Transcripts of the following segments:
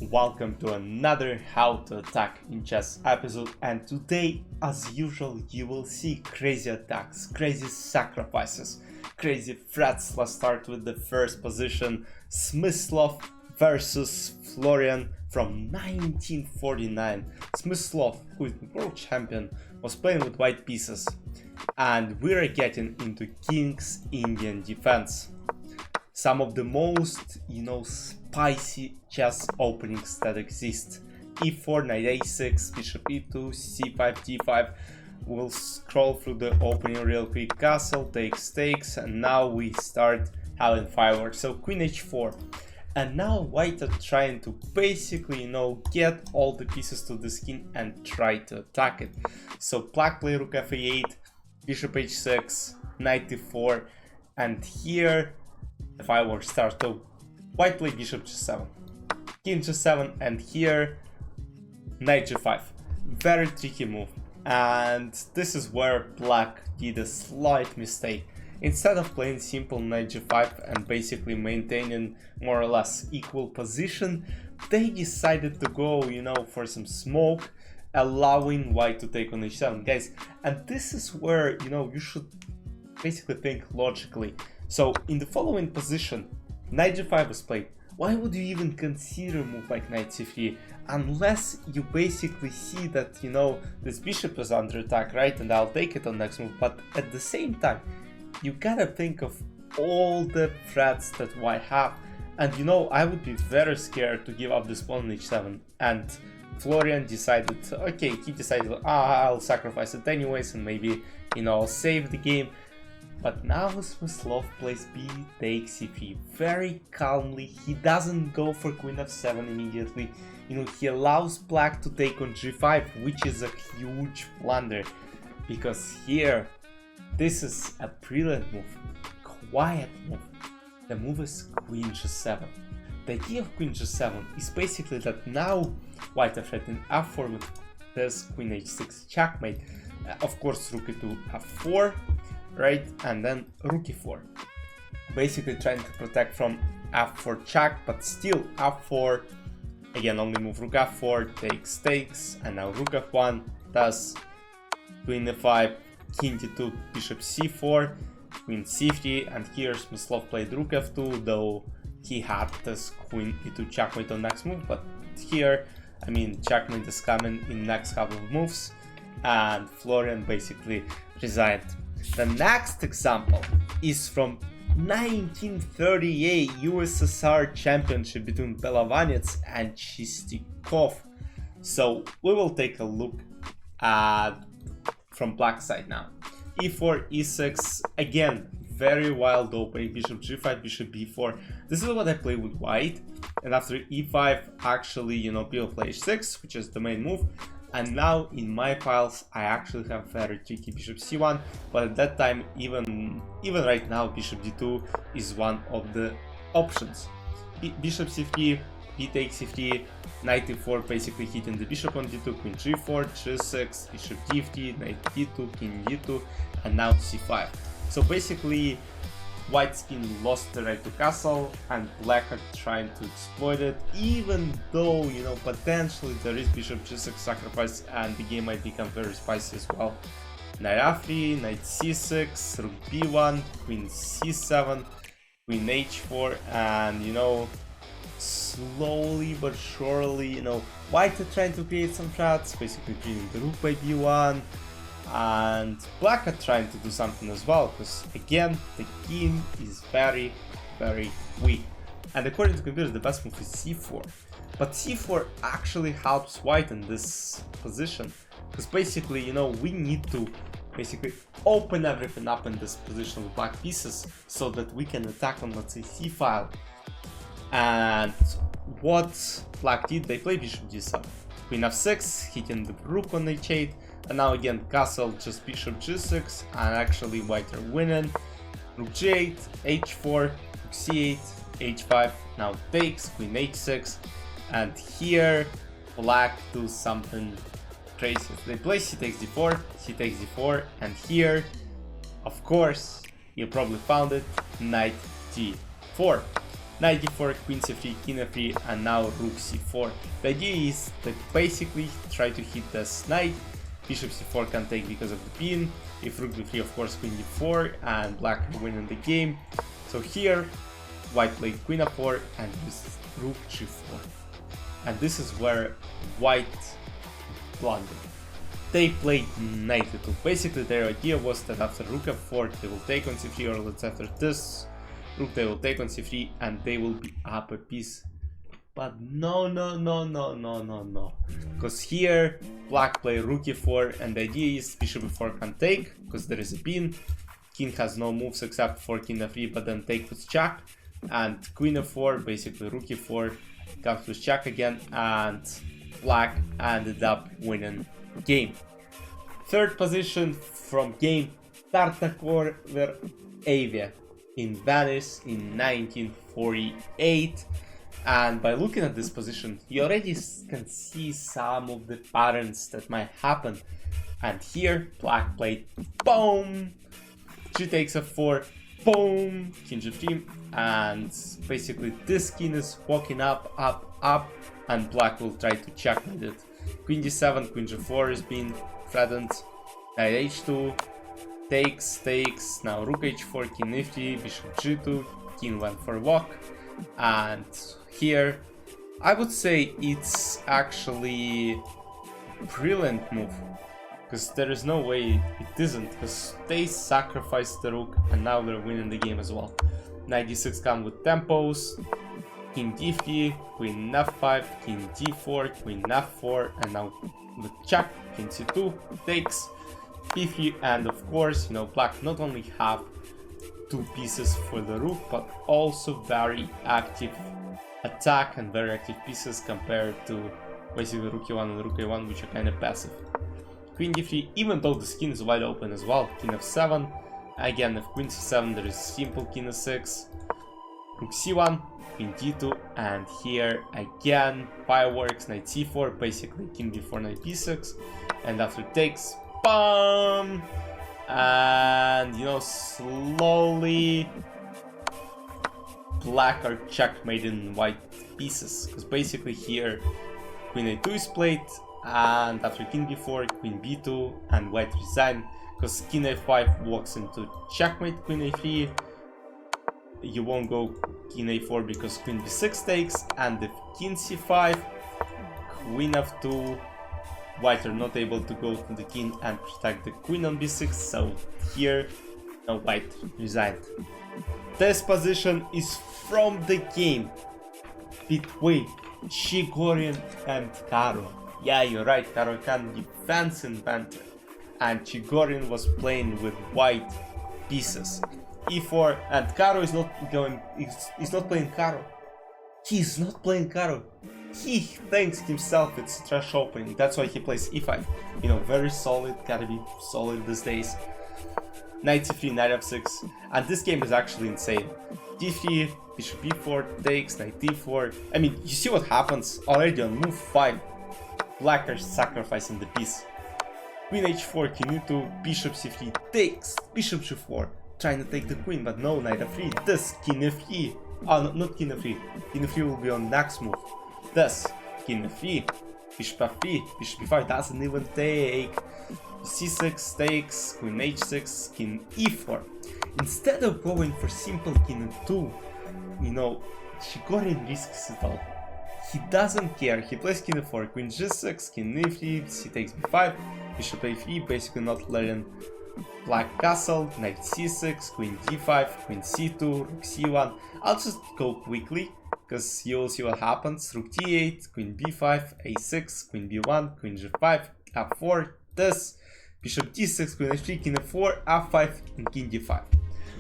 welcome to another How to Attack in Chess episode, and today, as usual, you will see crazy attacks, crazy sacrifices, crazy threats. Let's start with the first position, Smyslov versus Florian from 1949. Smyslov, who is the world champion, was playing with white pieces, and we're getting into King's Indian defense. Some of the most, spicy chess openings that exist. e4, knight a6, bishop e2, c5, d5. We'll scroll through the opening real quick. Castle, takes, and now we start having fireworks. So queen h4. And now white are trying to basically, get all the pieces to the skin and try to attack it. So black play rook f8, bishop h6, knight d4, and here the fireworks start. So white play bishop g7, king g7, and here knight g5. Very tricky move, and this is where black did a slight mistake. Instead of playing simple knight g5 and basically maintaining more or less equal position, they decided to go, for some smoke, allowing white to take on h7, guys. And this is where, you should basically think logically. So in the following position, knight g5 was played. Why would you even consider a move like knight c3 unless you basically see that, this bishop is under attack, right? And I'll take it on next move. But at the same time, you gotta think of all the threats that white have. And I would be very scared to give up this pawn on h7. And Florian decided, okay, he decided, I'll sacrifice it anyways and maybe, I'll save the game. But now Smyslov plays b takes c3 very calmly. He doesn't go for queen f7 immediately. He allows black to take on g5, which is a huge blunder, because here this is a brilliant move, quiet move. The move is queen g7. The idea of queen g7 is basically that now white are threatening f4 with this queen h6 checkmate. Of course, rook e2 f4. Right, and then rook e4, basically trying to protect from f4 check, but still f4, again only move rook f4, takes, and now rook f1, thus queen e5, king d2, bishop c4, queen c3, and here Smyslov played rook f2, though he had this queen e2 checkmate on next move, but here, checkmate is coming in next couple of moves, and Florian basically resigned. The next example is from 1938 USSR championship between Belovanets and Chistikov. So we will take a look at from black side now. e4, e6, again, very wild opening, bishop g5, bishop b4. This is what I play with white, and after e5, actually, people play h6, which is the main move. And now in my piles, I actually have very tricky bishop c1, but at that time, even right now, bishop d2 is one of the options. Bishop c3, b takes c3, knight e4, basically hitting the bishop on d2, queen g4, g6, bishop d3, knight d2, king d2, and now c5. So basically, white skin lost the right to castle, and black are trying to exploit it, even though, potentially there is bishop g6 sacrifice, and the game might become very spicy as well. Knight f3, knight c6, rook b1, queen c7, queen h4, and, slowly but surely, white are trying to create some threats, basically bringing the rook by b1, and black are trying to do something as well, because again the game is very, very weak. And according to computers, the best move is c4, but c4 actually helps white in this position, because basically, we need to basically open everything up in this position with black pieces so that we can attack on, let's say, c file. And what black did, they played bishop d7, queen f6, hitting the rook on h8, and now again castle, just bishop g6, and actually white are winning. Rook g8, h4, rook c8, h5, now takes, queen h6, and here black do something crazy. They play c takes d4, and here, of course, you probably found it, knight d4. knight d4, queen c3, king f3, and now rook c4. The idea is to basically try to hit this knight. Bishop c4 can take because of the pin. If rook b3, of course, queen d4, and black are winning the game. So here, white played queen f4 and used rook g4. And this is where white blundered. They played knight e2. Basically, their idea was that after rook f4, they will take on c3, or let's after this rook, they will take on c3, and they will be up a piece. But no. Because here, black play rook e4, and the idea is bishop e4 can take, because there is a pin. King has no moves except for king f3, but then take with check. And queen f4, basically rook e4, comes with check again, and black ended up winning game. Third position from game Tartakover Avia in Venice in 1948. And by looking at this position, you already can see some of the patterns that might happen. And here, black played boom, g takes f4, boom, king g3, and basically this king is walking up, and black will try to checkmate it. Queen d7, queen g4 is being threatened, knight h2, takes, now rook h4, king f3, bishop g2, king went for a walk, and here I would say it's actually a brilliant move, because there is no way it isn't, because they sacrificed the rook and now they're winning the game as well. Knight d6 come with tempos, king d3, queen f5, king d4, queen f4, and now with check, king c2, takes, b3, and of course, you know, black not only have two pieces for the rook, but also very active attack and very active pieces compared to basically rook e1 and rook a1, which are kind of passive. Queen d3, even though the skin is wide open as well, king f7, again if queen c7 there is simple king f6, rook c1, queen d2, and here again fireworks, knight c4, basically king d4, knight b6, and after takes, BAM! And you know, slowly black are checkmating white pieces, because basically here queen a2 is played, and after king b4, queen b2, and white resign, because king a5 walks into checkmate, queen a3, you won't go king a4 because queen b6 takes, and if king c5, queen f2, white are not able to go to the king and protect the queen on b6, so here no, white resigned. This position is from the game between Chigorin and Karo. Yeah, you're right, Karo can defense inventor, and Chigorin was playing with white pieces. e4, and Karo is not going, he's not playing Karo. He's not playing Karo. He thinks himself it's trash opening, that's why he plays e5. You know, very solid, gotta be solid these days. Knight c3, knight f6, and this game is actually insane. d3, bishop b4, takes, knight d4. I mean, you see what happens already on move 5. Black are sacrificing the piece. Queen h4, king e2, bishop c3, takes, bishop g4, trying to take the queen, but no, knight f3, this, king f3. Oh, no, not king f3, king f3 will be on next move. This, king f3, bishop f3, bishop b5 doesn't even take. c6 takes, queen h6, king e4. Instead of going for simple king e2, you know, Chigorin risks it all. He doesn't care, he plays king e4, queen g6, king e3, c takes b5, bishop a3, basically not letting black castle, knight c6, queen d5, queen c2, rook c1. I'll just go quickly, because you will see what happens. Rook d8, queen b5, a6, queen b1, queen g5, f4, this, bishop d6, queen h3, king f4, f5, and king d5.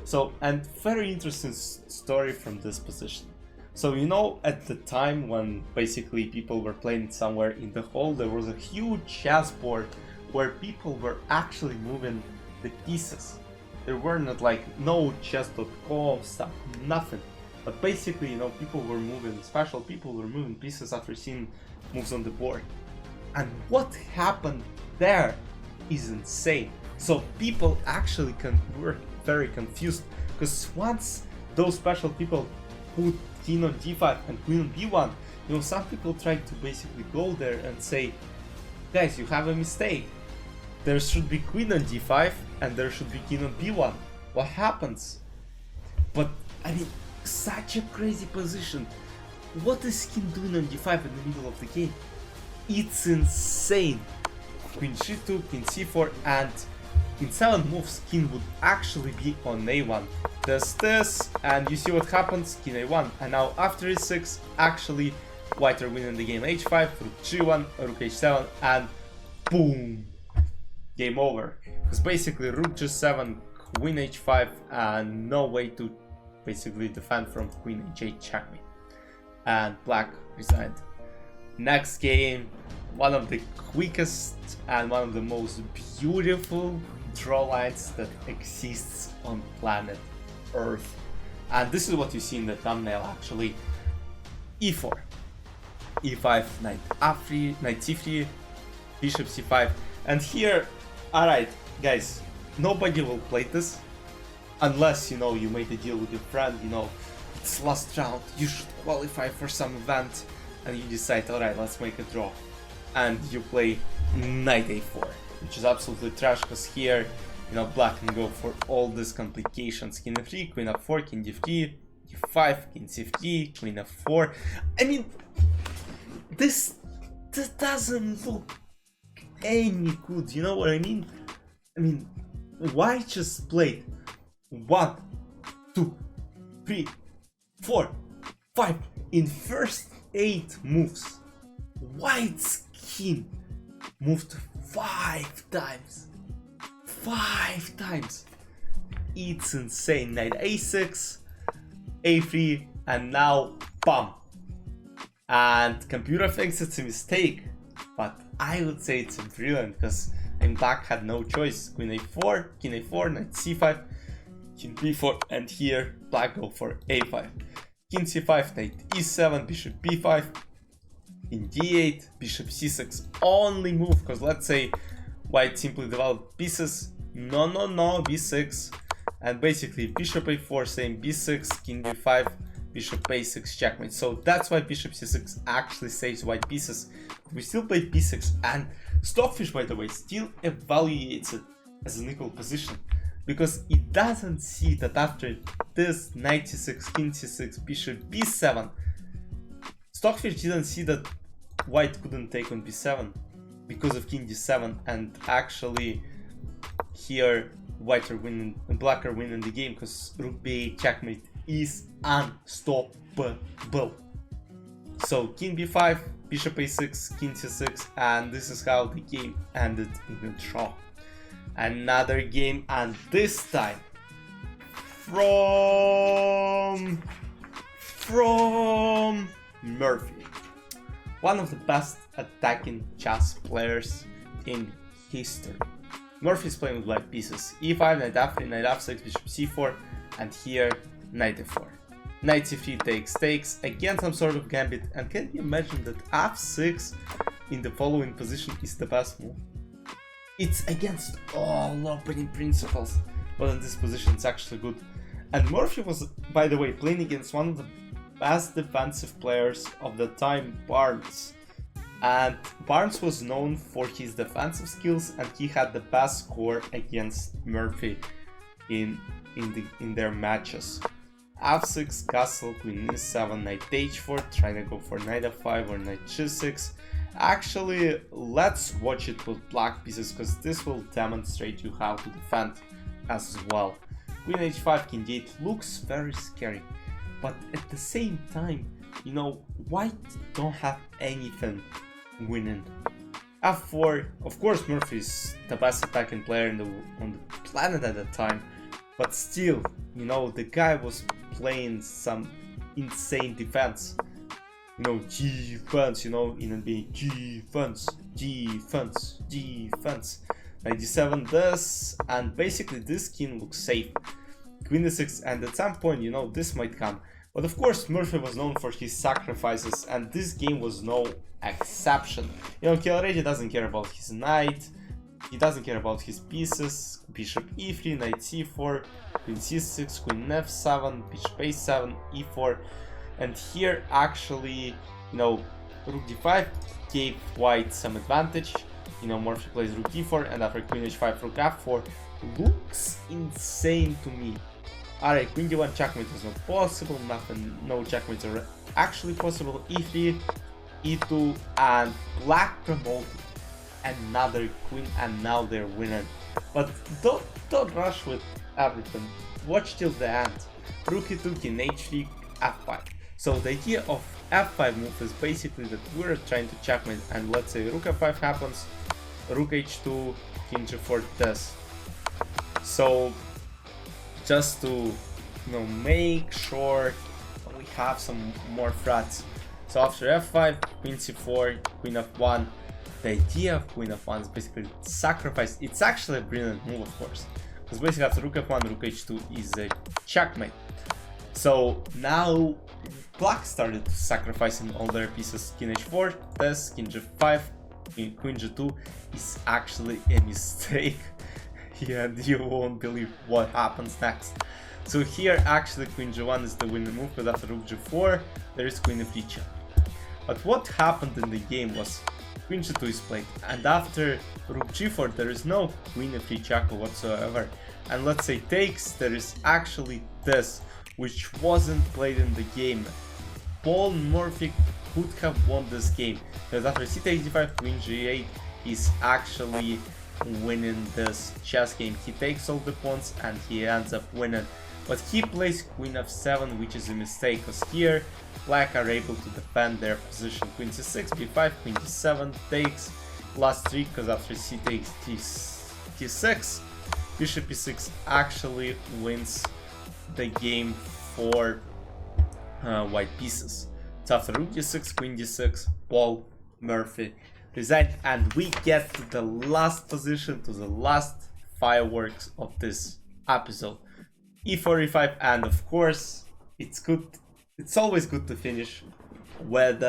So, and very interesting story from this position. So, you know, at the time when basically people were playing somewhere in the hall, there was a huge chessboard where people were actually moving the pieces. There were not like no chess.com stuff, nothing. But basically, you know, people were moving, special people were moving pieces after seeing moves on the board. And what happened there is insane. So people actually were very confused, because once those special people put king on d5 and queen on b1, you know, some people try to basically go there and say, guys, you have a mistake. There should be queen on d5 and there should be king on b1. What happens? But I mean, such a crazy position. What is king doing on d5 in the middle of the game? It's insane. Queen g2, king c4, and in 7 moves, king would actually be on a1. There's this, and you see what happens, king a1. And now after e6, actually, white are winning the game. h5, rook g1, rook h7, and boom! Game over. Because basically rook g7, queen h5, and no way to basically defend from queen h8 checkmate. And black resigned. Next game, one of the quickest and one of the most beautiful draw lines that exists on planet Earth. And this is what you see in the thumbnail actually. e4, e5, knight f3, knight c3, bishop c5. And here, alright guys, nobody will play this unless, you know, you made a deal with your friend, you know, it's last round, you should qualify for some event, and you decide, alright, let's make a draw. And you play knight a4, which is absolutely trash, because here, you know, black can go for all these complications. King f3, queen f4, king d3, d5, king c3, queen f4. I mean, this doesn't look any good, you know what I mean? I mean, why just played 1, 2, 3, 4, 5 in first 8 moves? White's king moved 5 times. 5 times. It's insane. Knight a6, a3, and now bam. And computer thinks it's a mistake, but I would say it's brilliant, because black had no choice. Queen a4, king a4, knight c5, king b4, and here black go for a5. King c5, knight e7, bishop b5, king d8, bishop c6. Only move, because let's say white simply developed pieces. No, b6. And basically bishop a4, same b6, king b5, bishop a6, checkmate. So that's why bishop c6 actually saves white pieces. We still play b6, and Stockfish, by the way, still evaluates it as an equal position, because it doesn't see that after this knight c6, king c6, bishop b7, Stockfish didn't see that white couldn't take on b7 because of king d7, and actually here white are winning and black are winning the game, because rook b8 checkmate is unstoppable. So king b5, bishop a6, king c6, and this is how the game ended in a draw. Another game, and this time from Murphy, one of the best attacking chess players in history. Murphy's playing with white pieces: e5, knight f3, knight f6, bishop c4, and here knight f4. Knight c3 takes again, some sort of gambit, and can you imagine that f6 in the following position is the best move? It's against all opening principles, but in this position it's actually good. And Murphy was, by the way, playing against one of the best defensive players of the time, Barnes. And Barnes was known for his defensive skills, and he had the best score against Murphy in their matches. f6, castle, queen e7, knight h4, trying to go for knight f5 or knight g6. Actually, let's watch it with black pieces, because this will demonstrate you how to defend as well. Queen h5, king d8 looks very scary, but at the same time, you know, white don't have anything winning. f4, of course Murphy is the best attacking player on the planet at that time, but still, you know, the guy was playing some insane defense. You know, defense, you know, in NBA, defense. Knight d7 this, and basically this king looks safe. Queen e6, and at some point, you know, this might come. But of course, Murphy was known for his sacrifices, and this game was no exception. You know, he already doesn't care about his knight, he doesn't care about his pieces. Bishop e3, knight c4, queen c6, queen f7, bishop a7, e4. And here actually, rook d5 gave white some advantage. Morphy plays rook d4, and after queen h5, rook f4 looks insane to me. Alright, queen d1 checkmate is not possible, no checkmates are actually possible. e3, e2, and black promoted another queen, and now they're winning. But don't rush with everything. Watch till the end. Rook e2, king h3, f5. So the idea of f5 move is basically that we're trying to checkmate, and let's say rook f5 happens, rook h2, king g4 this. So just to make sure we have some more threats. So after f5, queen c4, queen f1. The idea of queen f1 is basically sacrifice. It's actually a brilliant move, of course, because basically after rook f1, rook h2 is a checkmate. So now black started sacrificing all their pieces. King h4, this, king g5, queen g2 is actually a mistake. And you won't believe what happens next. So here actually queen g1 is the winning move, but after rook g4 there is queen f3 check. But what happened in the game was queen g2 is played, and after rook g4 there is no queen f3 check whatsoever. And let's say takes, there is actually this, which wasn't played in the game. Paul Morphy could have won this game, because after c takes d5, queen g8 is actually winning this chess game. He takes all the pawns and he ends up winning. But he plays queen f7, which is a mistake, because here black are able to defend their position. Queen c6, b5, queen d7 takes, last 3, because after c takes t6, bishop e6 actually wins the game for white pieces. So after rook e6, queen d6, Paul Murphy resigned, and we get to the last position, to the last fireworks of this episode. e4, e5, and of course it's always good to finish with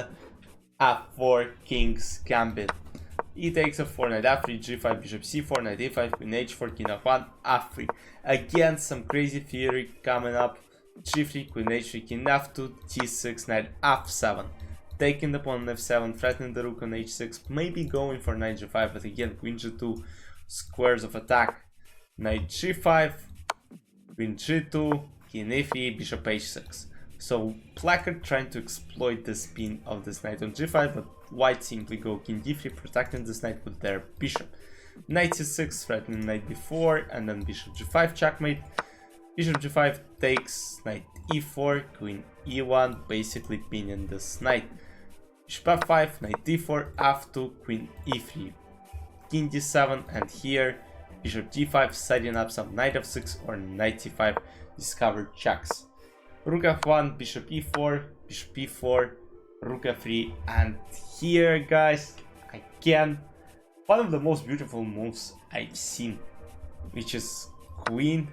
f4 king's gambit. E takes f4, knight f3, g5, bishop c4, knight a5, queen h4, king f1, f3. Again, some crazy theory coming up. g3, queen h3, king f2, t6, knight f7. Taking the pawn on f7, threatening the rook on h6, maybe going for knight g5, but again, queen g2, squares of attack. Knight g5, queen g2, king e3, bishop h6. So black are trying to exploit the spin of this knight on g5, but white simply go king d3, protecting this knight with their bishop. Knight c6, threatening knight b4, and then bishop g5 checkmate. Bishop g5 takes, knight e4, queen e1, basically pinning this knight. Bishop f5, knight d4, f2, queen e3, king d7, and here bishop g5, setting up some knight f6 or knight c5 discovered checks. Rook f1, bishop e4, bishop e4, rook f3, and here, guys, again, one of the most beautiful moves I've seen, which is queen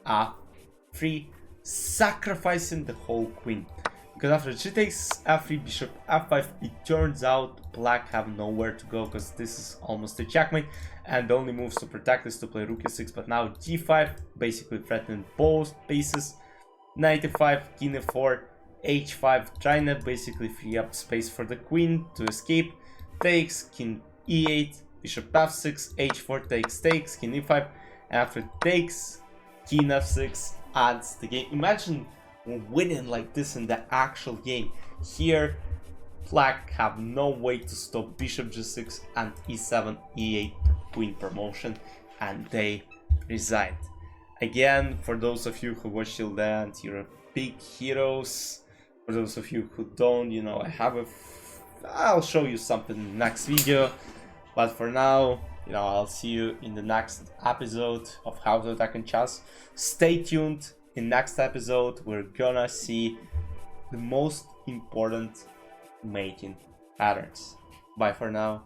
f3, sacrificing the whole queen. Because after she takes f3, bishop f5, it turns out black have nowhere to go, because this is almost a checkmate, and the only moves to protect is to play rook e6. But now g5, basically threatening both pieces. Knight e5, king e4, h5, trying to basically free up space for the queen to escape. Takes, king e8, bishop f6, h4 takes, king e5, and after takes, king f6 adds the game. Imagine winning like this in the actual game. Here black have no way to stop bishop g6 and e7, e8 queen promotion, and they resigned. Again, for those of you who watch till the end, you're big heroes. For those of you who don't, I'll show you something in the next video. But for now, I'll see you in the next episode of How to Attack in Chess. Stay tuned. In next episode, we're gonna see the most important mating patterns. Bye for now.